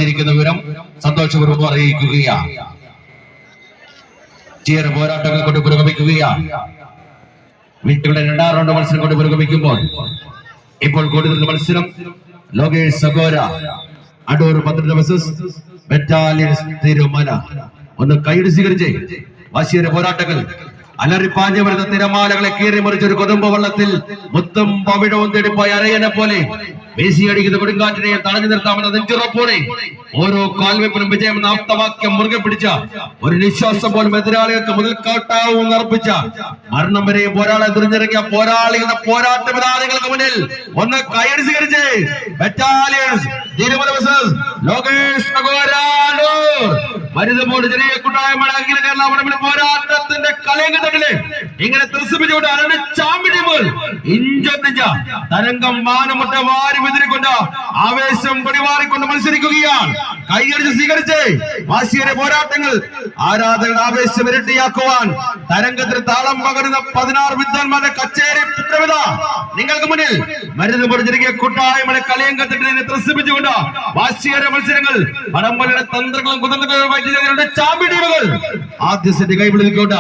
എത്തിയിരിക്കുന്ന വിവരം സന്തോഷപൂർവ്വം അറിയിക്കുകയാണ്. ചിയർ പോരാട്ടങ്ങൾ കൊണ്ട് പുരോഗമിക്കുകയാണ്. വീട്ടുകളുടെ രണ്ടാം റൗണ്ട് മത്സരം കൊണ്ട് പുരോഗമിക്കുമ്പോൾ ഇപ്പോൾ കൂടുതൽ മത്സരം ലോകേഷ് സഗോര അടൂർ 12 വേഴ്സസ് ബറ്റാലിയൻസ് തിരുമല. ഒന്ന് കൈയ്യടി സ്വീകരിച്ച് വാശിയേറിയ പോരാട്ടങ്ങൾ അലറിപ്പാഞ്ഞു വരുന്ന തിരമാലകളെ കീറിമറിച്ച ഒരു കൊതുമ്പ് വള്ളത്തിൽ മുത്തും പവിഴവും തേടിപ്പോയ അരയനെ പോലെ വീശിയടിക്കുന്ന കൊടുങ്കാറ്റിനെ തടഞ്ഞു നിർത്താമെന്ന നെഞ്ചുറപ്പോടെ ഓരോ കാൽവെപ്പിനും വിജയം എന്ന ആപ്തവാക്യം മുറുകെ പിടിച്ച ഒരു നിശ്വാസം പോലും എതിരാളികൾക്ക് മുതൽക്കാട്ടാവും അർപ്പിച്ച മരണം വരെയും പോരാളെ തുറിഞ്ഞിറങ്ങിയ പോരാളികളുടെ പോരാട്ട വിധാനങ്ങൾക്ക് മുന്നിൽ ഒന്ന് കൈയടി സ്വീകരിച്ച് ബറ്റാലിയൻസ് തിരുമല വേഴ്സസ് ലോകേഷ് മരുതുപോട് ചെറിയ കൂട്ടായ്മ അഖില കേരള വടംവലി പോരാട്ടത്തിന്റെ കളയങ്കത്തട്ടില് ഇങ്ങനെ ത്രസിപ്പിച്ചുകൊണ്ട് അരണ്ട് ചാമ്പ്യൻ ഇഞ്ചൊന്നിഞ്ച തരംഗം മാനമുട്ട വാരി വിതിരിക്കൊണ്ട് ആവേശം പടിവാറിക്കൊണ്ട് മത്സരിക്കുകയാണ്. കൈയടിച്ച് സ്വീകരിച്ച് വാശിയേറിയ പോരാട്ടങ്ങൾ ആരാധകരുടെ ആവേശം ഇരട്ടിയാക്കുവാൻ തരംഗത്തിന് താളം പകരുന്ന 16 വിദ്വാൻമാരുടെ കച്ചേരി പുത്രവിത നിങ്ങൾക്ക് മുന്നിൽ മരുതുപോട് ചെറിയ കൂട്ടായ്മയുടെ കളയങ്കത്തട്ടിനെ ത്രസിപ്പിച്ചുകൊണ്ട് വാശിയേറിയ മത്സരങ്ങൾ വടംവലിയുടെ തന്ത്രങ്ങളും കുതന്ത്രങ്ങളും ചാമ്പ്യൻ ടീമുകൾ ആദ്യ സെറ്റ് കൈപിടിച്ചുകൊണ്ട്